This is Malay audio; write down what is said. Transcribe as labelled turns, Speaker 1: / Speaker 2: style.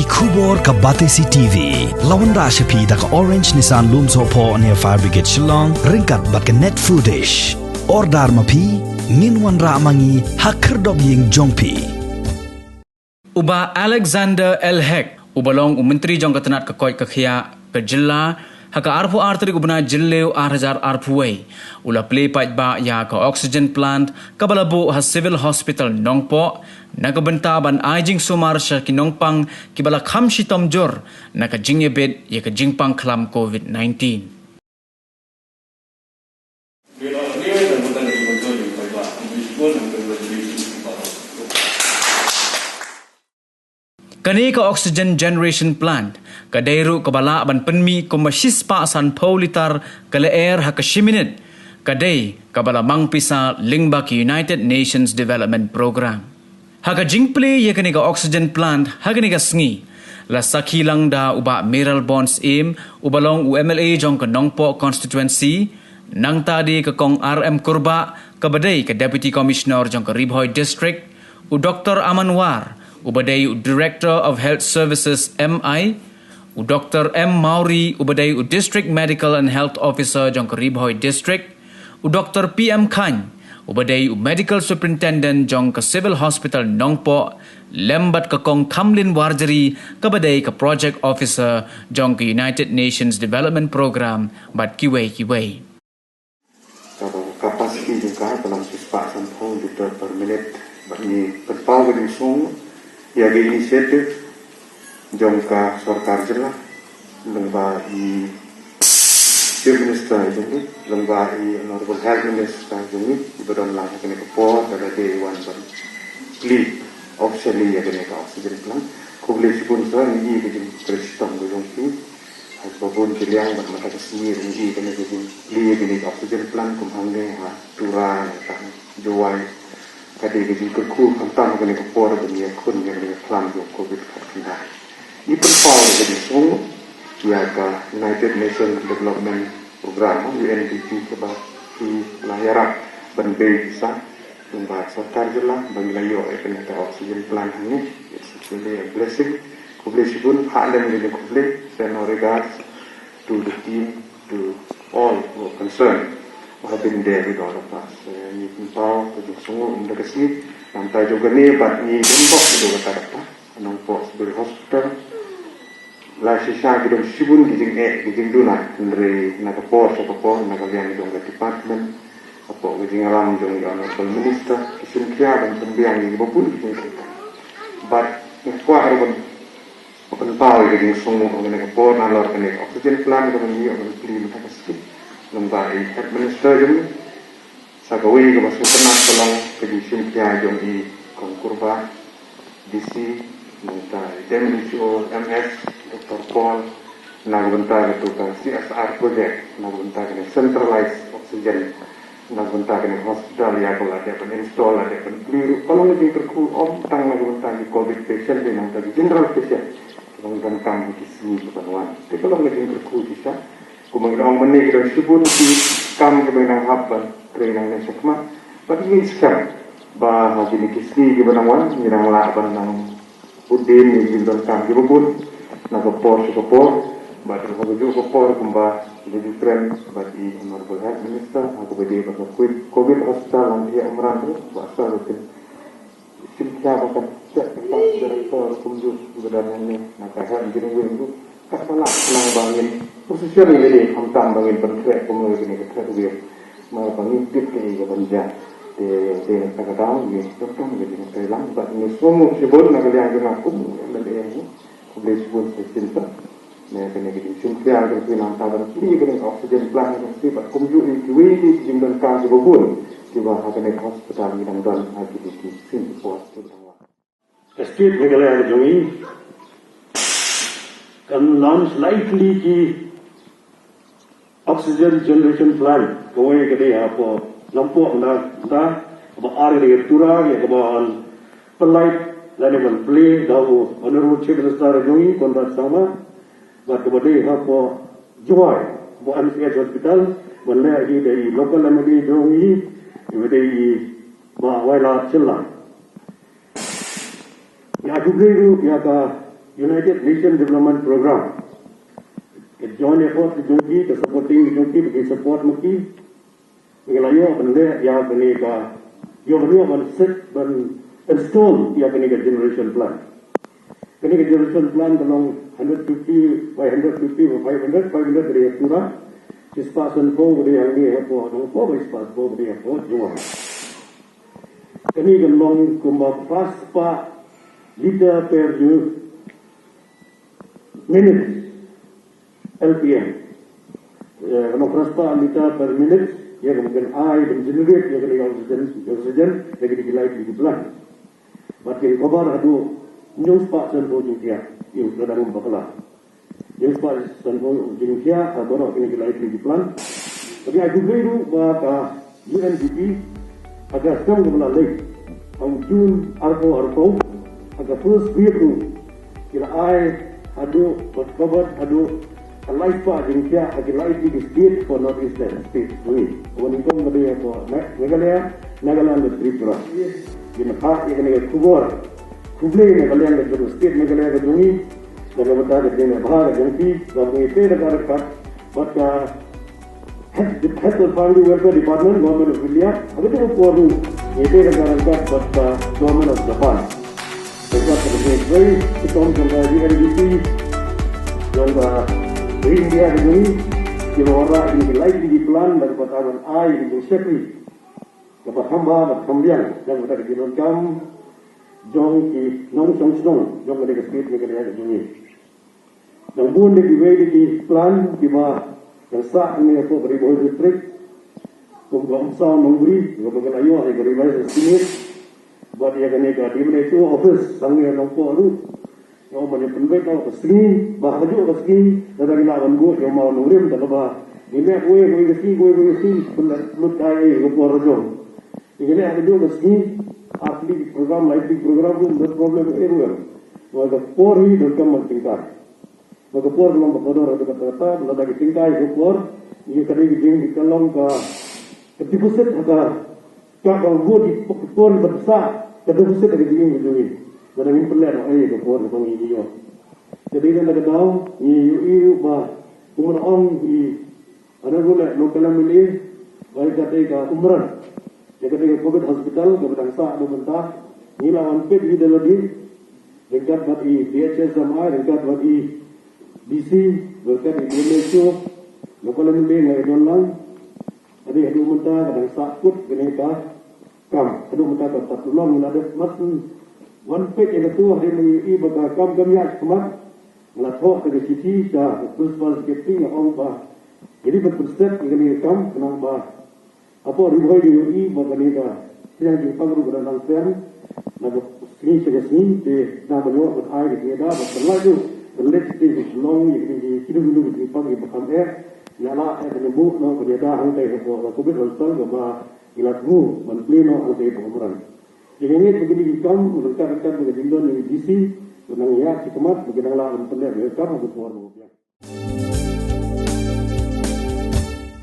Speaker 1: Kubor ka Batesi TV. Lawan Rashapi da ka Orange Nissan Lumso po near Fire Brigade Shillong. Ringkat bat ka net foodish. Ordar mapi. Minwan Ramangi hakerdog ying jongpi.
Speaker 2: Uba Alexander L. Heck. Ubalong Menteri Jong Ketenat Kekoi Kekhia ke Jilla. Haka arpu arteri gubna jilleu 8,000 arpuway. Ula play pait ba ya ka oxygen plant kabalabu ha civil hospital nongpo. Nagabenta ban ajing sumar sya kinongpang kibala kham shitom jor naka jingye bed ya ka jingpang klam COVID-19. Kani ka oxygen generation plant kadairu kabala ban penmi komasis pa san paulitar kala air ha kashiminit kadai kabala mangpisa lingba ki United Nations Development Program. Haga jingple ye kani ka oxygen plant haga ni ka sngi la sakilang da uba Miral Bonds aim ubalong UMLA jong ka Nongpo constituency nang tadi ka kong RM Kurba kabadai ka Deputy Commissioner jong ka Ribhoy District u Dr. Amanwar Ubadai Director of Health Services MI, Dr. M. Mauri Ubadai District Medical and Health Officer Jong Ribhoy District, Dr. PM Khan Ubadai Medical Superintendent Jong Civil Hospital Nongpo, Lembat Kakong Kamlin Warjari Kabadai ka Project Officer Jong United Nations Development Program Bat Kiway.
Speaker 3: Kapasiti juga dalam sispa sampung liter per minit bagi berpau dengan sung ya ke inisiatif jongka sarkar jela lengba i chief minister jengki lengba i honorable health minister jengki ibadon lang kene kepo daga dewan ban pli officially ya kene ka oxygen plan kubli sipun sa ni ke jeng prestam go jengki apapun kiliang ban mata kesini ni kene ke pli kene oxygen plan kumhange ha tura ta joai kadi gigi kerku hantam kene kapor dunia kun yang klam yo COVID-19. Ini perpau jadi sung ya ka United Nations Development Program UNDP keba ki layara ban be bisa membaca sarkar jela bagi layo kene ka oxygen plant ini it's really a blessing. Kubli pun halen gigi kubli send our regards to the team to all who are concerned. Have been there with all of us. Ni pau tu semua unda kasi sampai juga ni bat ni dembok itu kata apa? Anong pos dari hospital. La sisa kita sibun gijing duna dari nak pos nak yang dong ke department apa gijing alam dong yang honorable minister kisim kia dan pembiang ini pun gijing kita. But kuah arban open pau gijing semua orang nak pos nalor kene oxygen plan dengan ni orang beli kita kasi. Lembaga administrator jom sagawi ke masuk penat tolong kejisim kia jom i konkurba DC minta MDCO MS Dr. Paul nak bentar itu kan CSR project nak bentar kena centralized oxygen nak bentar kena hospital ya kalau ada pen install ada pen clear kalau lebih terku tang nak bentar di COVID patient dengan tadi general patient kalau tentang di sini keperluan tapi kalau lebih terku bisa kumang meni kita sebut di kam kebenang haban kebenang nesakma but means kam bah hajini kisni kebenang wan mirang la banang udin ni jindon kam kebun nak kopor but hoju kopor kumba jadi friend but i honorable health minister aku bedi pasal covid hospital nanti umran tu bahasa rutin simple bahkan cek director kumju bedan ni nak health engineering tu tak salah senang bangin posisi ini hantam bangin berkrek pemulai ini kerja dia mau bangin tip ke banja de nak kadang ni doktor jadi telang but ni semua sebut nak lihat dengan aku dan ini boleh sebut cinta ni kena jadi simple ada kena hantar ini kena oxygen plant mesti but kumju ini kiwi jimdan kan sebabun tiba kena hospital ni dan lagi di sini buat tu
Speaker 4: escape mengalir jongi kan launch likely ki oxygen generation plant kowe kene apa lampu anda apa are de tura ya kawan pelai lane ban play dawo honorable chief minister jongi kontrak sama bat kebade apa joy bo MCH hospital banle di dari local lemadi jongi di ba waila chilla ya juga ya ka United Nations Development Program. A joint effort to Junki, the supporting Junki, the support Muki. Mengelayo benda ya kenika, yo benda ban set ban install ya kenika generation plan. Kenika generation plan dalam 150 by 150 or 500 dari Pura. Dispasan po dari yang ni po, nung po dispas po dari po jual. Kenika long kumba paspa liter per minute LPM. Kalau paspa liter per minute. Ya kemudian air dan generate ya kena oksigen ya kena dilai di bulan. Makin kabar adu news pak senpo juga yang sudah dalam bakala. News pak senpo juga baru kena dilai di bulan. Tapi aku beru bahwa UNDP agak strong kemana lagi. Jun arko agak first week tu kira air adu berkabar adu. Life part in here, I can life the state for not Eastern state. When you come to the Meghalaya, Nagaland is Tripura. In the heart, you can get Kubor. Kublai, Nagaland is the state Meghalaya, the Duni, the Gavata, the Dana Bahar, the Yanki, the Way the Garakat, but the head of family welfare department, government of India, a bit of poor room, they pay the Garakat, but government of Japan. They got the very to come from the UNDP, and India ini kira orang ini lagi di plan dari pertahanan air di Sekri, dapat hamba dapat kambian dan dapat dilakukan jong ki nong jong mereka sendiri mereka ada ini. Dan pun di plan di mana yang sah ini aku beri boy distrik, pembangunan memberi, juga ayo ada beri boy sini, buat dia kena di mana itu office sangat nampak tu. Yang banyak penbet tahu kesini, bahkan juga kesini, dari lawan gue yang mau nurim, tak apa. Ini gue kesini, belut kaya, gue keluar jom. Ini ada juga kesini, atlet program, lighting program pun berproblem everywhere. Maka pori dorkam tingkai. Maka por dalam berkodor atau kata-kata, lagi tingkai gue por, ini kadang dijeng di kalong ke pusat atau kalau gue di por besar, ke pusat lagi dijeng begini. Jadi ini perlu ada ke por ke ini yo. Jadi ini nak tahu ini bah umur orang ini ada gula lokal milih baik kata umran. Jadi kata COVID hospital kemudian sah ada mentah ini lawan pet di dalam ini dekat bagi DHS sama dekat bagi DC dekat di Malaysia lokal milih ngai dolang. Jadi ada mentah kadang sakut kena kam. Ada mentah tak tolong ada masin. One page yang itu hari ini bagi kami semat melakukan ke sisi dah principal secretary yang orang bah jadi berproses dengan kam kenapa apa ribuan ini bagi dah yang dipanggil berandang sen nak sini sini di nama luar berhai di ada berlalu berlekti long yang di dulu dipanggil bahkan nyala menyebut no berada hantai COVID hospital gama ilatmu menpleno hantai pengurusan. Jadi ini begini dikam, mereka dengan jindon yang DC, dengan ya, si kemat, bagi nanglah, dan pendek, mereka, untuk keluar.